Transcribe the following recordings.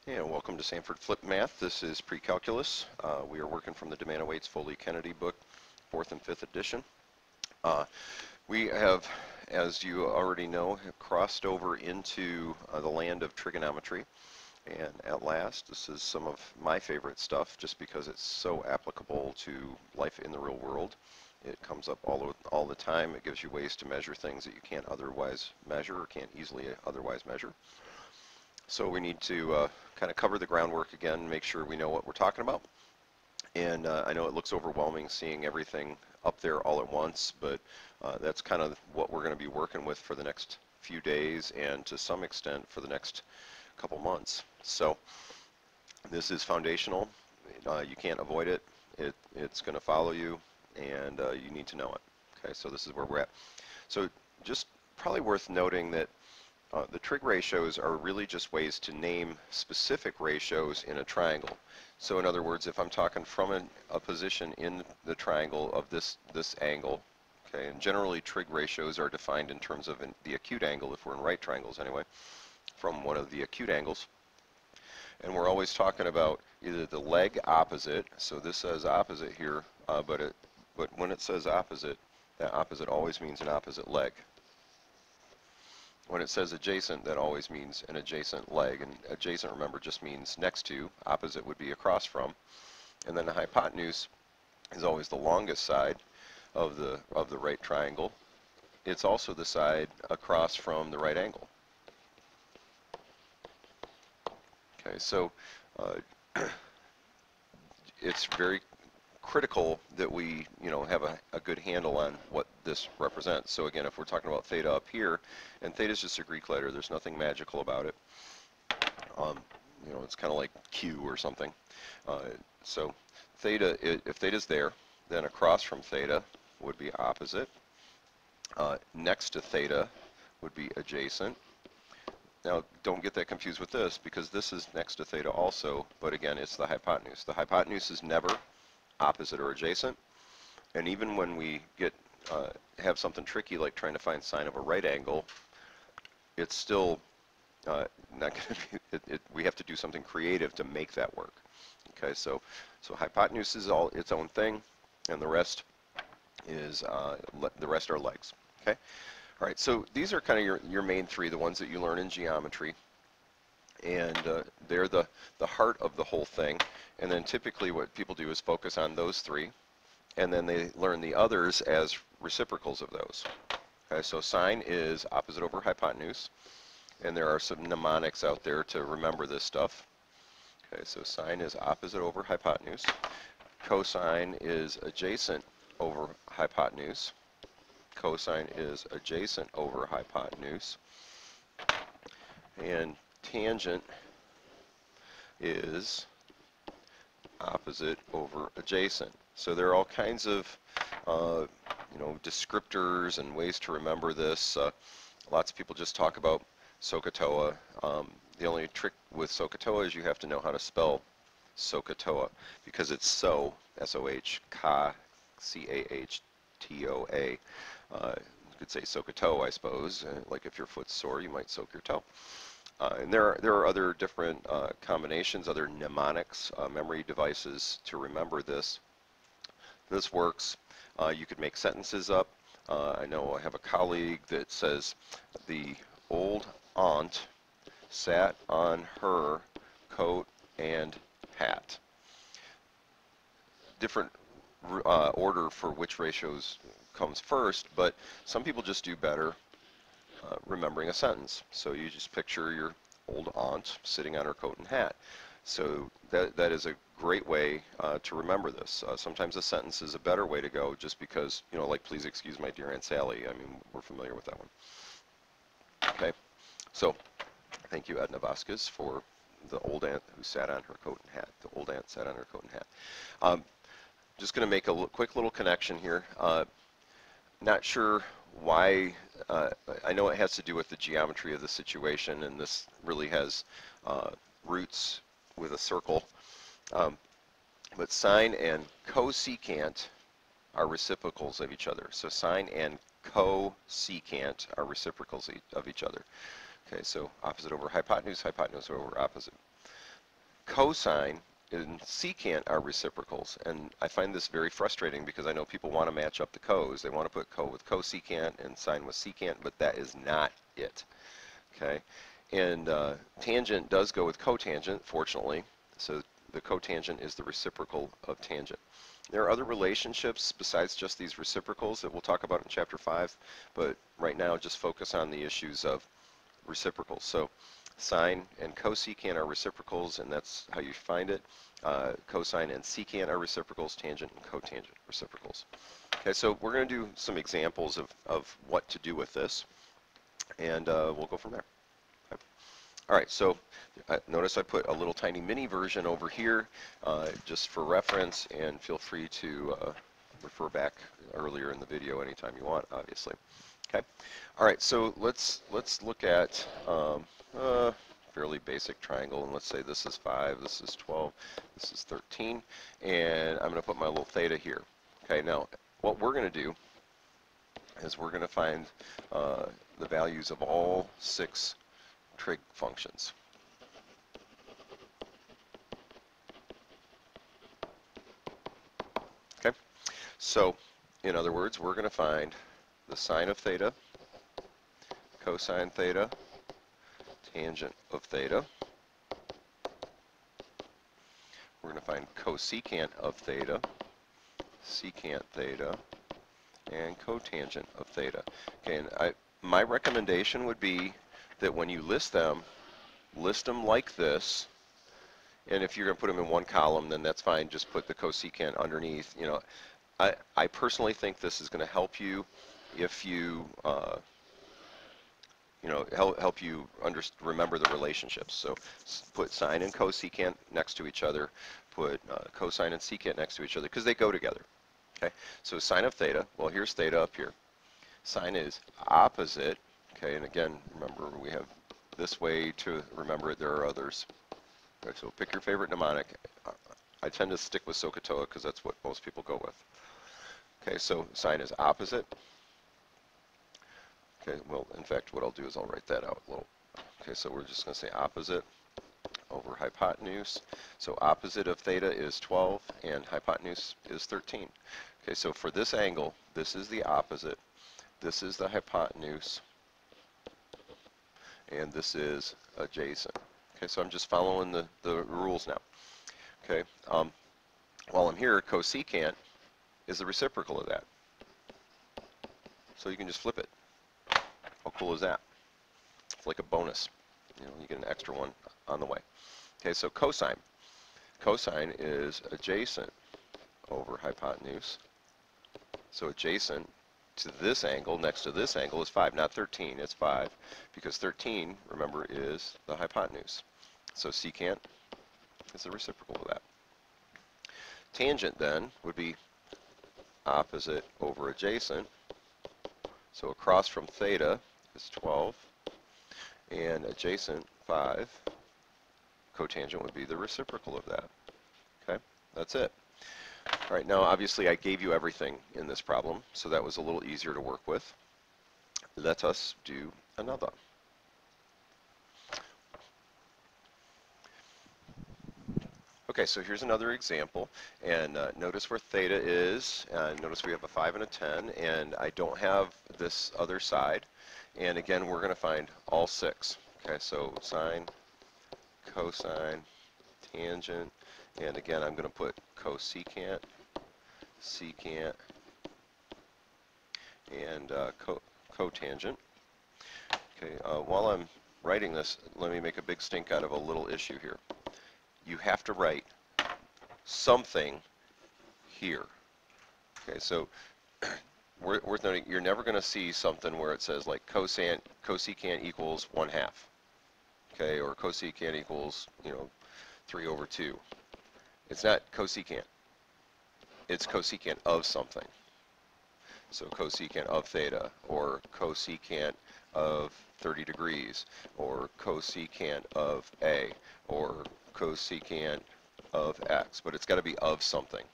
And welcome to SanfordFlipMath. This is PreCalculus. We are working from the Demana Waits Foley Kennedy book, 4th and 5th edition. We have, as you already know, have crossed over into the land of trigonometry. And at last, this is some of my favorite stuff just because it's so applicable to life in the real world. It comes up all the time. It gives you ways to measure things that you can't otherwise measure or can't easily otherwise measure. So we need to kind of cover the groundwork again, make sure we know what we're talking about. And I know it looks overwhelming seeing everything up there all at once, but that's kind of what we're going to be working with for the next few days and to some extent for the next couple months. So this is foundational. You can't avoid it. It's going to follow you, and you need to know it. Okay, so this is where we're at. So just probably worth noting that the trig ratios are really just ways to name specific ratios in a triangle. So in other words, if I'm talking from a position in the triangle of this angle, okay, and generally trig ratios are defined in terms of the acute angle, if we're in right triangles anyway, from one of the acute angles. And we're always talking about either the leg opposite, so this says opposite here, but when it says opposite, that opposite always means an opposite leg. When it says adjacent, that always means an adjacent leg, and adjacent, remember, just means next to. Opposite would be across from. And then the hypotenuse is always the longest side of the right triangle. It's also the side across from the right angle. Okay, so it's very critical that we, have a good handle on what this represents. So again, if we're talking about theta up here, and theta is just a Greek letter, there's nothing magical about it. It's kind of like Q or something. So theta, if theta's there, then across from theta would be opposite. Next to theta would be adjacent. Now, don't get that confused with this, because this is next to theta also, but again, it's the hypotenuse. The hypotenuse is never opposite or adjacent, and even when we have something tricky like trying to find sine of a right angle, it's still not going to be. We have to do something creative to make that work. Okay, so hypotenuse is all its own thing, and the rest is the rest are legs. Okay, all right. So these are kind of your main three, the ones that you learn in geometry. And they're the heart of the whole thing. And then typically what people do is focus on those three, and then they learn the others as reciprocals of those. Okay, so sine is opposite over hypotenuse, and there are some mnemonics out there to remember this stuff. Okay, so sine is opposite over hypotenuse. Cosine is adjacent over hypotenuse. Cosine is adjacent over hypotenuse. And tangent is opposite over adjacent. So there are all kinds of descriptors and ways to remember this. Lots of people just talk about SOHCAHTOA. The only trick with SOHCAHTOA is you have to know how to spell SOHCAHTOA, because it's so, S-O-H, Ka, C-A-H-T-O-A. You could say SOHCAHTOA, I suppose. Like if your foot's sore, you might soak your toe. And there are other different combinations, other mnemonics, memory devices to remember this. This works. You could make sentences up. I know I have a colleague that says, the old aunt sat on her coat and hat. Different order for which ratios comes first, but some people just do better remembering a sentence. So you just picture your old aunt sitting on her coat and hat. So that is a great way to remember this. Sometimes a sentence is a better way to go, just because, like, please excuse my dear Aunt Sally. I mean, we're familiar with that one. Okay, so thank you, Edna Vasquez, for the old aunt who sat on her coat and hat. The old aunt sat on her coat and hat. Just going to make a quick little connection here. Not sure why. I know it has to do with the geometry of the situation, and this really has roots with a circle. But sine and cosecant are reciprocals of each other. So sine and cosecant are reciprocals of each other. Okay, so opposite over hypotenuse, hypotenuse over opposite. cosine and secant are reciprocals, and I find this very frustrating because I know people want to match up the cos. They want to put co with cosecant and sine with secant, but that is not it. Okay, and tangent does go with cotangent, fortunately. So the cotangent is the reciprocal of tangent. There are other relationships besides just these reciprocals that we'll talk about in Chapter 5, but right now just focus on the issues of reciprocals. So sine and cosecant are reciprocals, and that's how you find it. Cosine and secant are reciprocals, tangent and cotangent reciprocals. Okay, so we're going to do some examples of what to do with this, and we'll go from there. Okay. All right, so notice I put a little tiny mini version over here just for reference, and feel free to refer back earlier in the video anytime you want, obviously. Okay. All right, so let's look at fairly basic triangle, and let's say this is 5, this is 12, this is 13, and I'm going to put my little theta here. Okay, now what we're going to do is we're going to find the values of all 6 trig functions. Okay, so in other words, we're going to find the sine of theta, cosine theta, tangent of theta. We're going to find cosecant of theta, secant theta, and cotangent of theta. Okay, and my recommendation would be that when you list them like this. And if you're going to put them in one column, then that's fine. Just put the cosecant underneath. You know, I personally think this is going to help you if you you know, help you remember the relationships. So put sine and cosecant next to each other. Put cosine and secant next to each other because they go together. Okay. So sine of theta. Well, here's theta up here. Sine is opposite. Okay. And again, remember we have this way to remember it. There are others. Okay, so pick your favorite mnemonic. I tend to stick with SOHCAHTOA because that's what most people go with. Okay. So sine is opposite. Okay, well, in fact, what I'll do is I'll write that out a little. Okay, so we're just going to say opposite over hypotenuse. So opposite of theta is 12, and hypotenuse is 13. Okay, so for this angle, this is the opposite, this is the hypotenuse, and this is adjacent. Okay, so I'm just following the rules now. Okay, while I'm here, cosecant is the reciprocal of that. So you can just flip it. How cool is that? It's like a bonus. You know, you get an extra one on the way. Okay, so cosine. Cosine is adjacent over hypotenuse. So adjacent to this angle, next to this angle, is 5, not 13. It's 5, because 13, remember, is the hypotenuse. So secant is the reciprocal of that. Tangent, then, would be opposite over adjacent. So across from theta is 12, and adjacent 5. Cotangent would be the reciprocal of that. Okay, that's it. All right, now obviously I gave you everything in this problem, so that was a little easier to work with. Let us do another. Okay, so here's another example, and notice where theta is. Notice we have a 5 and a 10, and I don't have this other side. And again, we're going to find all 6. Okay, so sine, cosine, tangent, and again, I'm going to put cosecant, secant, and cotangent. Okay, while I'm writing this, let me make a big stink out of a little issue here. You have to write something here. Okay, so worth noting, you're never going to see something where it says like cosecant equals 1/2. Okay, or cosecant equals, you know, 3 over 2. It's not cosecant. It's cosecant of something. So cosecant of theta, or cosecant of 30 degrees, or cosecant of A, or cosecant of X, but it's got to be of something.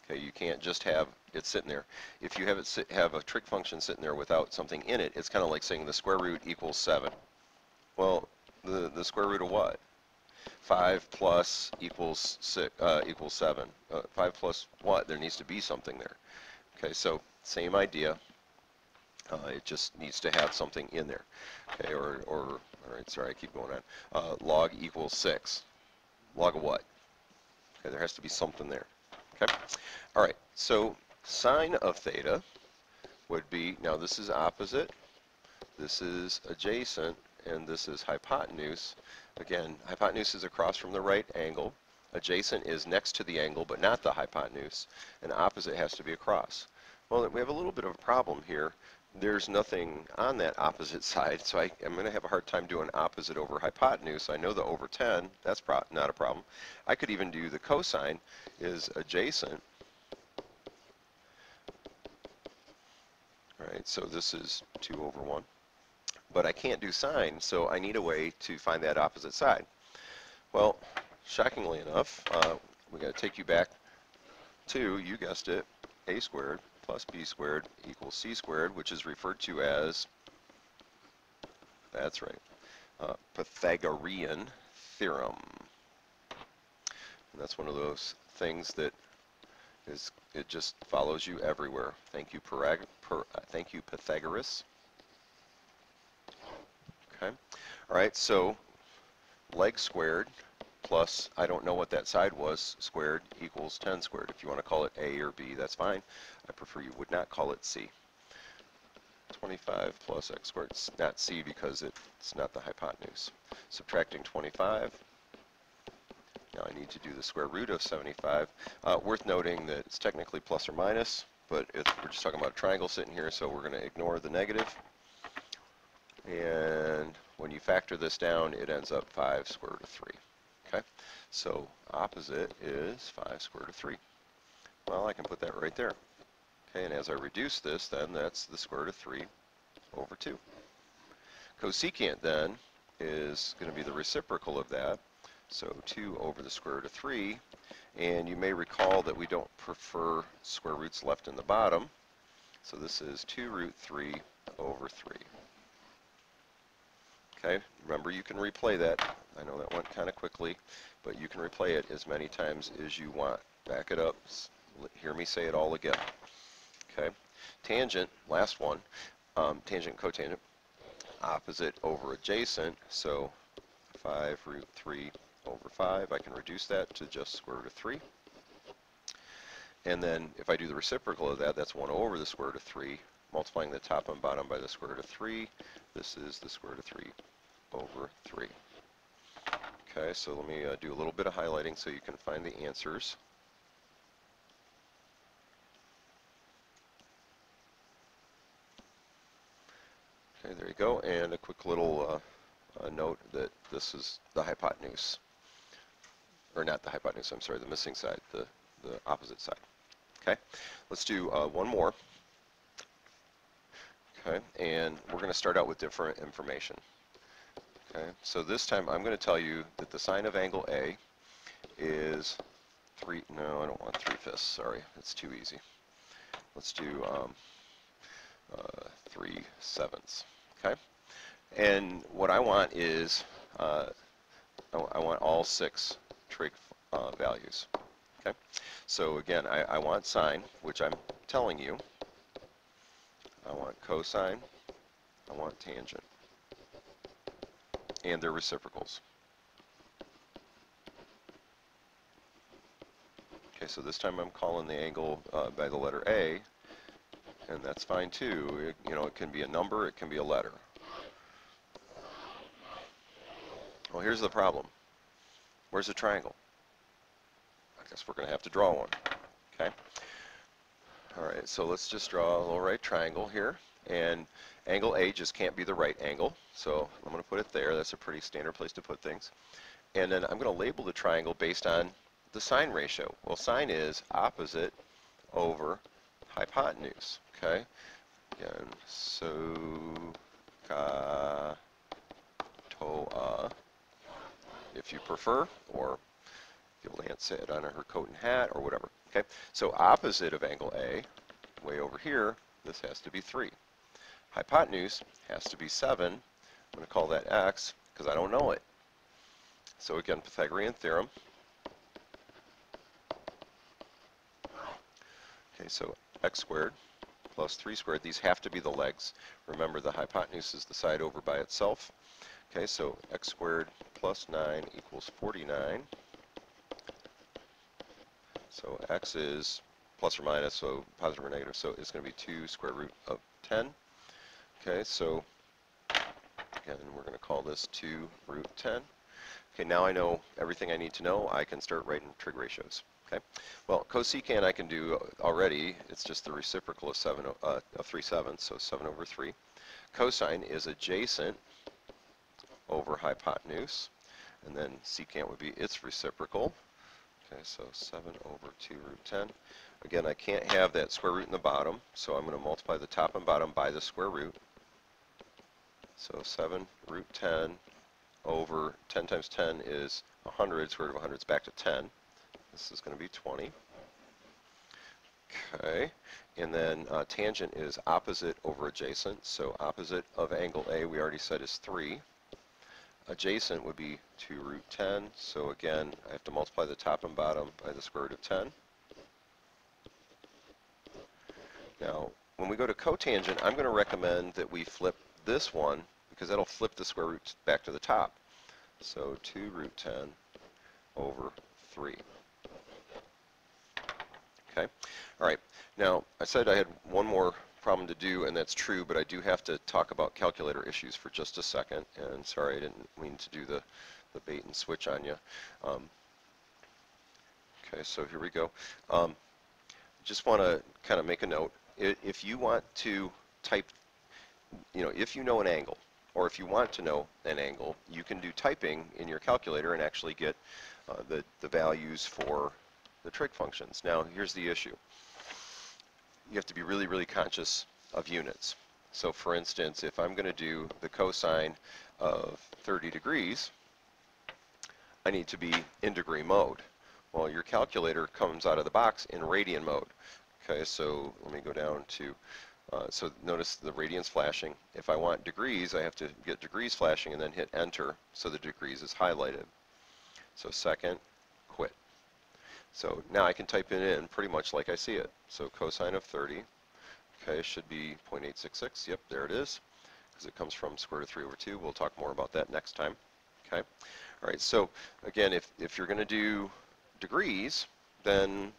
Okay, you can't just have it sitting there. If you have a trig function sitting there without something in it, it's kind of like saying the square root equals 7. Well, the square root of what? 5 plus equals 7. 5 plus what? There needs to be something there. Okay, so same idea. It just needs to have something in there. Okay, all right, sorry, I keep going on. Log equals 6. Log of what? Okay, there has to be something there. Okay, all right, so sine of theta would be, now this is opposite, this is adjacent, and this is hypotenuse. Again, hypotenuse is across from the right angle. Adjacent is next to the angle, but not the hypotenuse. And opposite has to be across. Well, we have a little bit of a problem here. There's nothing on that opposite side, so I'm going to have a hard time doing opposite over hypotenuse. I know the over 10, that's not a problem. I could even do the cosine is adjacent. All right, so this is 2 over 1. But I can't do sine, so I need a way to find that opposite side. Well, shockingly enough, we got to take you back to, you guessed it, a squared plus b squared equals c squared, which is referred to as, that's right, Pythagorean theorem. And that's one of those things that it just follows you everywhere. Thank you, thank you, Pythagoras. Okay. All right, so leg squared plus, I don't know what that side was, squared equals 10 squared. If you want to call it A or B, that's fine. I prefer you would not call it C. 25 plus x squared. It's not C because it's not the hypotenuse. Subtracting 25. Now I need to do the square root of 75. Worth noting that it's technically plus or minus, but we're just talking about a triangle sitting here, so we're going to ignore the negative. And when you factor this down, it ends up 5 square root of 3. Okay, so opposite is 5 square root of 3. Well, I can put that right there. Okay, and as I reduce this, then that's the square root of 3 over 2. Cosecant then is going to be the reciprocal of that. So 2 over the square root of 3. And you may recall that we don't prefer square roots left in the bottom. So this is 2 root 3 over 3. Okay, remember you can replay that. I know that went kind of quickly, but you can replay it as many times as you want. Back it up. Hear me say it all again. Okay, tangent, last one. Tangent, cotangent, opposite over adjacent. So 5 root 3 over 5. I can reduce that to just square root of 3. And then if I do the reciprocal of that, that's 1 over the square root of 3. Multiplying the top and bottom by the square root of 3. This is the square root of 3 over 3. Okay, so let me do a little bit of highlighting so you can find the answers. Okay, there you go. And a quick little note that this is the hypotenuse. Or not the hypotenuse, I'm sorry, the missing side, the opposite side. Okay, let's do one more. Okay, and we're going to start out with different information. Okay, so this time I'm going to tell you that the sine of angle A is 3, no, I don't want 3/5, sorry, that's too easy. Let's do 3/7. Okay, and what I want is, I want all 6 trig values. Okay, so again, I want sine, which I'm telling you. I want cosine, I want tangent, and their reciprocals. Okay, so this time I'm calling the angle by the letter A, and that's fine too. It can be a number, it can be a letter. Well, here's the problem. Where's the triangle? I guess we're going to have to draw one. Okay. All right, so let's just draw a little right triangle here, and angle A just can't be the right angle, so I'm going to put it there. That's a pretty standard place to put things. And then I'm going to label the triangle based on the sine ratio. Well, sine is opposite over hypotenuse. Okay, again, so toa, if you prefer, or if you'll say it on her coat and hat or whatever. Okay, so opposite of angle A, way over here, this has to be 3. Hypotenuse has to be 7. I'm going to call that x because I don't know it. So again, Pythagorean theorem. Okay, so x squared plus 3 squared. These have to be the legs. Remember, the hypotenuse is the side over by itself. Okay, so x squared plus 9 equals 49. So x is plus or minus, so positive or negative, so it's going to be 2 square root of 10. Okay, so again, we're going to call this 2 root 10. Okay, now I know everything I need to know. I can start writing trig ratios. Okay, well, cosecant I can do already. It's just the reciprocal of 3/7, so 7 over 3. Cosine is adjacent over hypotenuse, and then secant would be its reciprocal. Okay, so 7 over 2 root 10. Again, I can't have that square root in the bottom, so I'm going to multiply the top and bottom by the square root. So 7 root 10 over 10 times 10 is 100. Square root of 100 is back to 10. This is going to be 20. Okay, and then tangent is opposite over adjacent. So opposite of angle A, we already said, is 3. Adjacent would be 2 root 10. So again, I have to multiply the top and bottom by the square root of 10. Now, when we go to cotangent, I'm going to recommend that we flip this one, because that'll flip the square root back to the top. So 2 root 10 over 3. Okay, all right. Now, I said I had one more problem to do, and that's true, but I do have to talk about calculator issues for just a second. And sorry, I didn't mean to do the bait and switch on you. Okay, so here we go. Just want to kind of make a note. If you want to type, if you know an angle, or if you want to know an angle, you can do typing in your calculator and actually get the values for the trig functions. Now, here's the issue. You have to be really, really conscious of units. So for instance, if I'm going to do the cosine of 30 degrees, I need to be in degree mode. Well, your calculator comes out of the box in radian mode. Okay, so let me go down to, so notice the radian's flashing. If I want degrees, I have to get degrees flashing and then hit enter so the degrees is highlighted. So second, quit. So now I can type it in pretty much like I see it. So cosine of 30, okay, should be 0.866. Yep, there it is, because it comes from square root of 3 over 2. We'll talk more about that next time. Okay, all right, so again, if you're going to do degrees, then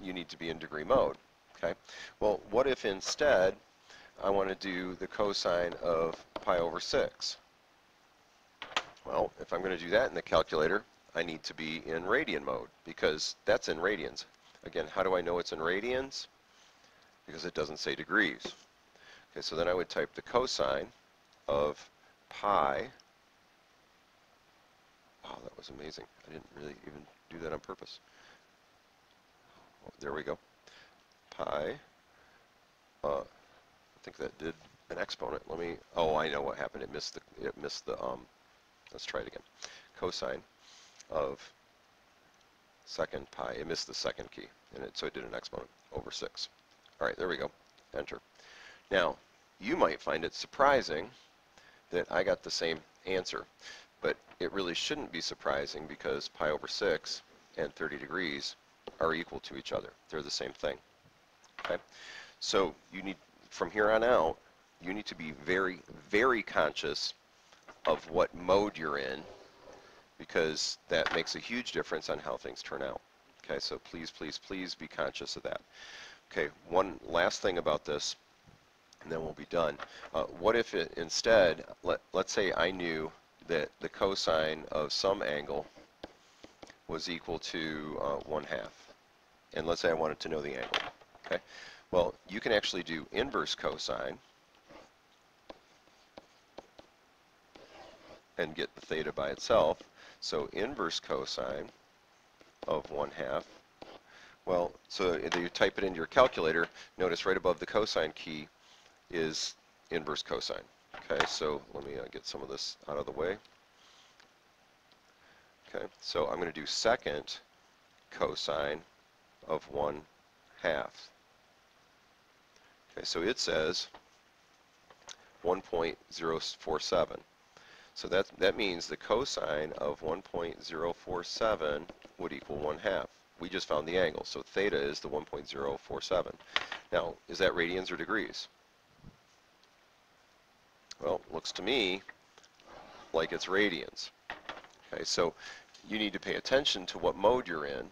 you need to be in degree mode. Okay, well, what if instead I want to do the cosine of pi over 6? Well, if I'm going to do that in the calculator, I need to be in radian mode, because that's in radians. Again, how do I know it's in radians? Because it doesn't say degrees. Okay, so then I would type the cosine of pi. Oh, that was amazing. I didn't really even do that on purpose. Oh, there we go. Pi. I think that did an exponent. Let me. Oh, I know what happened. It missed the. Let's try it again. Cosine of second pi. It missed the second key, and so it did an exponent over 6. All right, there we go. Enter. Now, you might find it surprising that I got the same answer, but it really shouldn't be surprising, because pi over 6 and 30 degrees are equal to each other. They're the same thing. Okay? So you need, from here on out, you need to be very, very conscious of what mode you're in, because that makes a huge difference on how things turn out. Okay, so please, please, please be conscious of that. Okay, one last thing about this, and then we'll be done. What if it instead, let's say I knew that the cosine of some angle was equal to 1/2, and let's say I wanted to know the angle. Okay, well, you can actually do inverse cosine and get the theta by itself. So inverse cosine of 1/2. Well, so you type it into your calculator. Notice right above the cosine key is inverse cosine. Okay, so let me get some of this out of the way. Okay, so I'm going to do second cosine of 1/2. Okay, so it says 1.047. So that means the cosine of 1.047 would equal 1/2. We just found the angle, so theta is the 1.047. Now, is that radians or degrees? Well, looks to me like it's radians. Okay, so you need to pay attention to what mode you're in.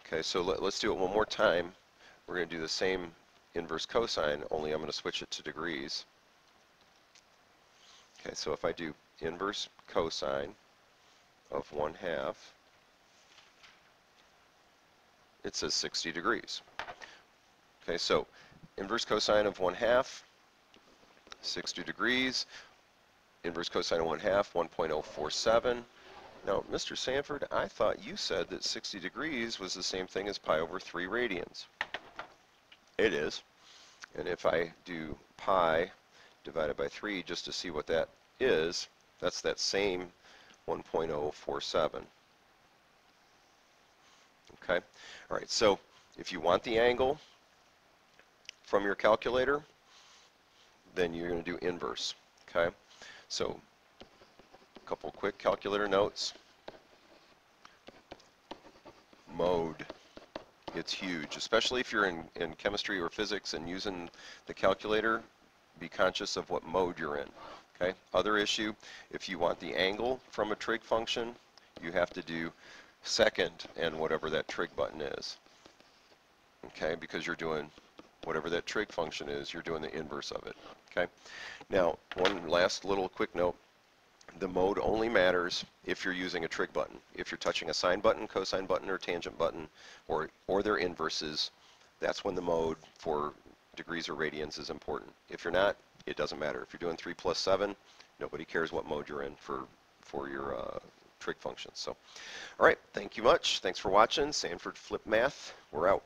Okay, so let's do it one more time. We're going to do the same inverse cosine, only I'm going to switch it to degrees. Okay, so if I do inverse cosine of 1/2, it says 60 degrees. Okay, so inverse cosine of 1/2, 60 degrees. Inverse cosine of 1/2, 1.047. Now, Mr. Sanford, I thought you said that 60 degrees was the same thing as pi over 3 radians. It is. And if I do pi divided by 3 just to see what that is, that's that same 1.047. Okay? All right, so if you want the angle from your calculator, then you're going to do inverse. Okay? So, a couple quick calculator notes. Mode. It's huge, especially if you're in chemistry or physics and using the calculator. Be conscious of what mode you're in. Okay? Other issue, if you want the angle from a trig function, you have to do second and whatever that trig button is. Okay? Because you're doing whatever that trig function is, you're doing the inverse of it. Okay? Now, one last little quick note. The mode only matters if you're using a trig button. If you're touching a sine button, cosine button, or tangent button, or their inverses, that's when the mode for degrees or radians is important. If you're not, it doesn't matter. If you're doing 3 plus 7, nobody cares what mode you're in for your trig functions. So, all right, thank you much. Thanks for watching. SanfordFlipMath, we're out.